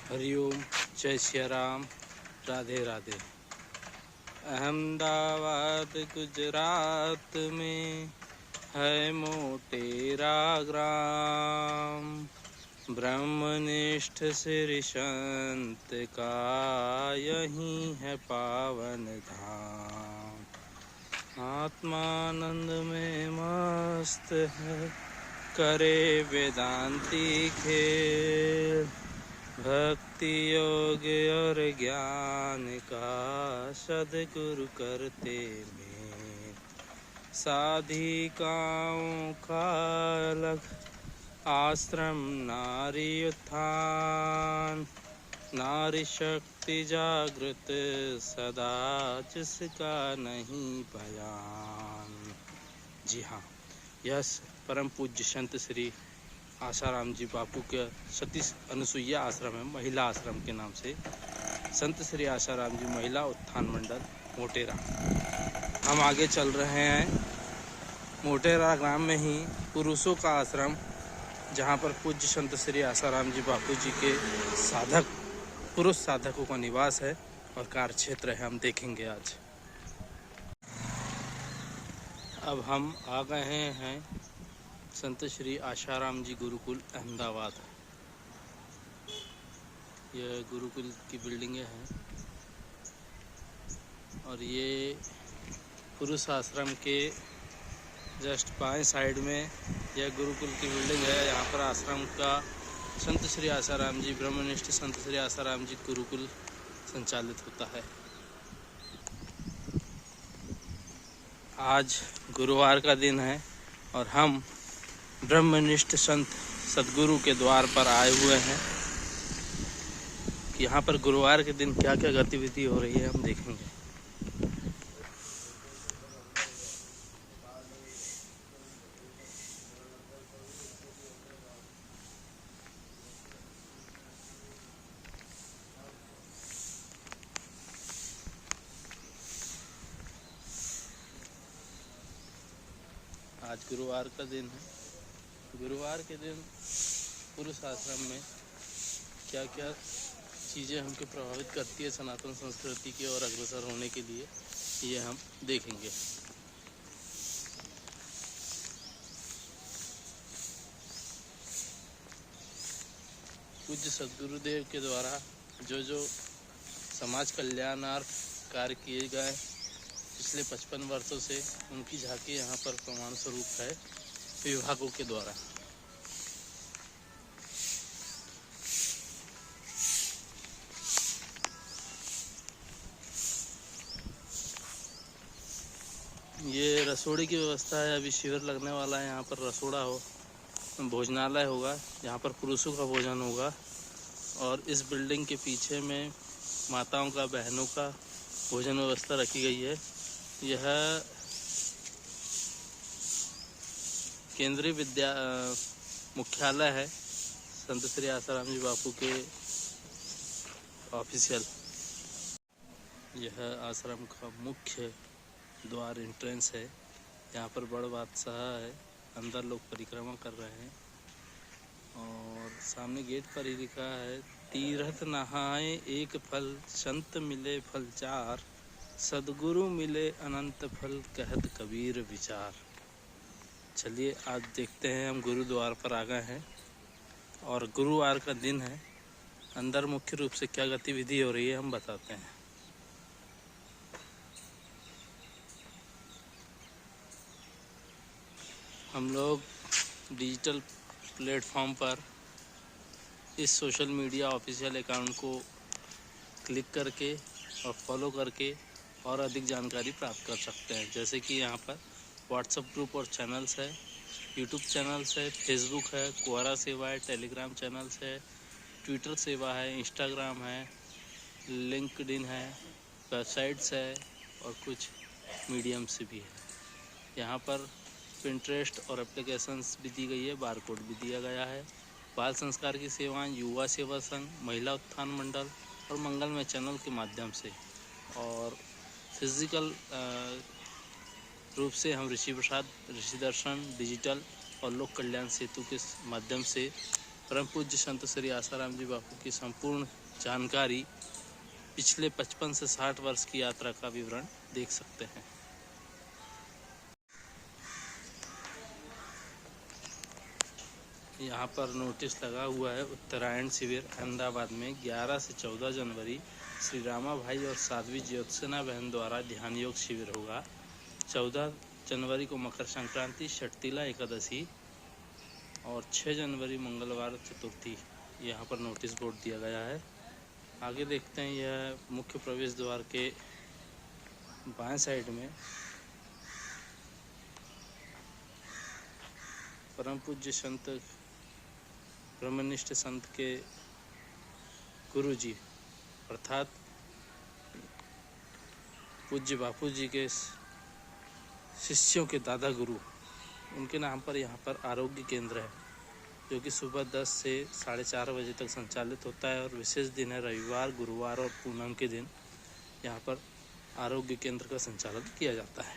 हरिओम, जय सिया राम, राधे राधे। अहमदाबाद गुजरात में है मोटेरा ग्राम, ब्रह्मनिष्ठ श्री संत का यही है पावन धाम। आत्मानंद में मस्त है, करे वेदांती खेल, भक्ति योग और ज्ञान का सद्गुरु करते मेल। साधिकाओं का अलग आश्रम नारी उत्थान, नारी शक्ति जागृत सदा जिसका नहीं बयान। जी हाँ, यह परम पूज्य संत श्री आशाराम जी बापू के सती अनुसुईया आश्रम है, महिला आश्रम के नाम से संत श्री आशाराम जी महिला उत्थान मंडल मोटेरा। हम आगे चल रहे हैं मोटेरा ग्राम में ही पुरुषों का आश्रम, जहां पर पूज्य संत श्री आशाराम जी बापू जी के साधक पुरुष साधकों का निवास है और कार्य क्षेत्र है। हम देखेंगे आज। अब हम आ गए हैं संत श्री आशाराम जी गुरुकुल अहमदाबाद। यह गुरुकुल की बिल्डिंगें हैं और ये पुरुष आश्रम के जस्ट बाएं साइड में यह गुरुकुल की बिल्डिंग है। यहाँ पर आश्रम का संत श्री आशाराम जी ब्रह्मनिष्ठ संत श्री आशाराम जी गुरुकुल संचालित होता है। आज गुरुवार का दिन है और हम ब्रह्मनिष्ठ संत सद्गुरु के द्वार पर आए हुए हैं कि यहाँ पर गुरुवार के दिन क्या क्या गतिविधि हो रही है हम देखेंगे। आज गुरुवार का दिन है। गुरुवार के दिन पुरुष आश्रम में क्या क्या चीज़ें हमको प्रभावित करती है सनातन संस्कृति की ओर अग्रसर होने के लिए, ये हम देखेंगे। पूज्य सद्गुरुदेव के द्वारा जो जो समाज कल्याणार्थ कार्य किए गए पिछले 55 वर्षों से, उनकी झांकी यहाँ पर प्रमाण स्वरूप है विभागों के द्वारा। ये रसोड़ी की व्यवस्था है। अभी शिविर लगने वाला है। यहाँ पर रसोड़ा हो, भोजनालय होगा, यहाँ पर पुरुषों का भोजन होगा। और इस बिल्डिंग के पीछे में माताओं का, बहनों का भोजन व्यवस्था रखी गई है। यह केंद्रीय विद्या मुख्यालय है संत श्री आशाराम जी बापू के ऑफिशियल। यह आश्रम का मुख्य द्वार एंट्रेंस है। यहाँ पर बड़ बादशाह है, अंदर लोग परिक्रमा कर रहे हैं और सामने गेट पर ही लिखा है, तीर्थ नहाए एक फल, संत मिले फल चार, सद्गुरु मिले अनंत फल, कहत कबीर विचार। चलिए आज देखते हैं। हम गुरुद्वार पर आ गए हैं और गुरुवार का दिन है। अंदर मुख्य रूप से क्या गतिविधि हो रही है हम बताते हैं। हम लोग डिजिटल प्लेटफॉर्म पर इस सोशल मीडिया ऑफिशियल अकाउंट को क्लिक करके और फॉलो करके और अधिक जानकारी प्राप्त कर सकते हैं। जैसे कि यहाँ पर व्हाट्सएप ग्रुप और चैनल्स है, यूट्यूब चैनल्स है, फेसबुक है, कुआरा सेवा है, टेलीग्राम चैनल्स है, ट्विटर सेवा है, इंस्टाग्राम है, लिंक्डइन है, वेबसाइट्स है और कुछ मीडियम्स भी है। यहाँ पर पिंटरेस्ट और एप्लीकेशंस भी दी गई है, बारकोड भी दिया गया है। बाल संस्कार की सेवाएं युवा सेवा संघ, महिला उत्थान मंडल और मंगलमय चैनल के माध्यम से, और फिजिकल रूप से हम ऋषि प्रसाद, ऋषि दर्शन डिजिटल और लोक कल्याण सेतु के माध्यम से परम पूज्य संत श्री आसाराम जी बापू की संपूर्ण जानकारी पिछले 55 से 60 वर्ष की यात्रा का विवरण देख सकते हैं। यहाँ पर नोटिस लगा हुआ है, उत्तरायण शिविर अहमदाबाद में 11 से 14 जनवरी श्री रामा भाई और साध्वी ज्योत्सना बहन द्वारा ध्यान योग शिविर होगा। 14 जनवरी को मकर संक्रांति, षटतिला एकादशी और 6 जनवरी मंगलवार चतुर्थी। यहाँ पर नोटिस बोर्ड दिया गया है। आगे देखते हैं, यह मुख्य प्रवेश द्वार के बाएं साइड में परम पूज्य संत ब्रह्मनिष्ठ संत के गुरु जी अर्थात पूज्य बापू जी के शिष्यों के दादा गुरु, उनके नाम पर यहाँ पर आरोग्य केंद्र है, जो कि सुबह 10 से 4:30 बजे तक संचालित होता है और विशेष दिन है रविवार, गुरुवार और पूनम के दिन यहाँ पर आरोग्य केंद्र का संचालन किया जाता है।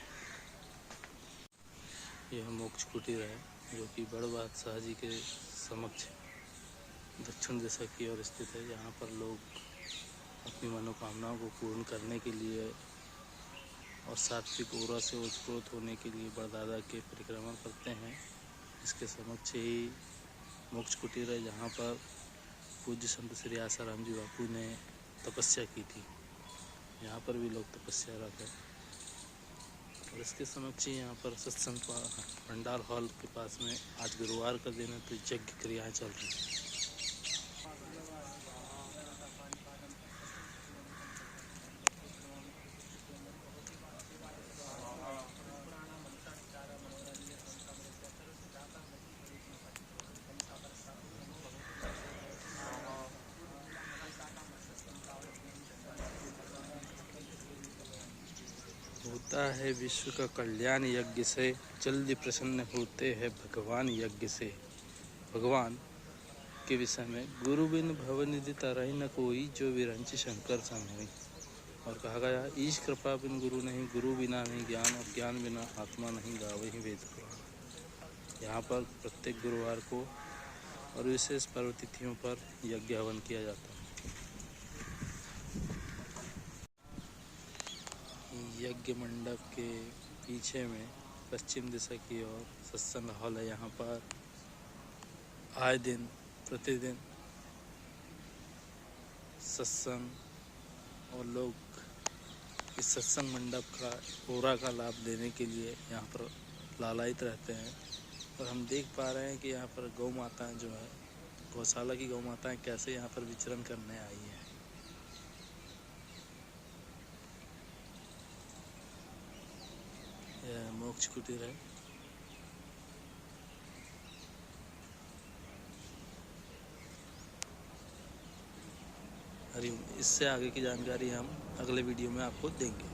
यह मोक्ष कुटीर है, जो कि बड़ बादशाह जी के समक्ष दक्षिण दिशा की ओर स्थित है। यहाँ पर लोग अपनी मनोकामनाओं को पूर्ण करने के लिए और सात्विक ओरा से ओतप्रोत होने के लिए बड़दादा के परिक्रमा करते हैं। इसके समक्ष ही मोक्ष कुटीर है, जहाँ पर पूज्य संत श्री आसाराम जी बापू ने तपस्या की थी। यहाँ पर भी लोग तपस्या रत है। और इसके समक्ष ही यहाँ पर सत्संग पंडाल हॉल के पास में आज गुरुवार का दिन है, तो यज्ञ क्रियाएँ चल रही हैं। होता है विश्व का कल्याण यज्ञ से, जल्दी प्रसन्न होते हैं भगवान यज्ञ से। भगवान के विषय में, गुरु बिन भवनिधि तरहि न कोई, जो विरंचि शंकर सम होई। और कहा गया, ईश कृपा बिन गुरु नहीं, गुरु बिना नहीं ज्ञान, और ज्ञान बिना आत्मा नहीं, गावे ही वेद पुराण। यहाँ पर प्रत्येक गुरुवार को और विशेष पर्व तिथियों पर यज्ञ हवन किया जाता है। यज्ञ मंडप के पीछे में पश्चिम दिशा की ओर सत्संग हॉल है। यहाँ पर आए दिन प्रतिदिन सत्संग और लोग इस सत्संग मंडप का ओरा का लाभ लेने के लिए यहाँ पर लालायित रहते हैं। और हम देख पा रहे हैं कि यहाँ पर गौ माताएँ जो है, गौशाला की गौ माताएँ कैसे यहाँ पर विचरण करने आई हैं। यह मोक्ष कुटीर है। हरिओम। इससे आगे की जानकारी हम अगले वीडियो में आपको देंगे।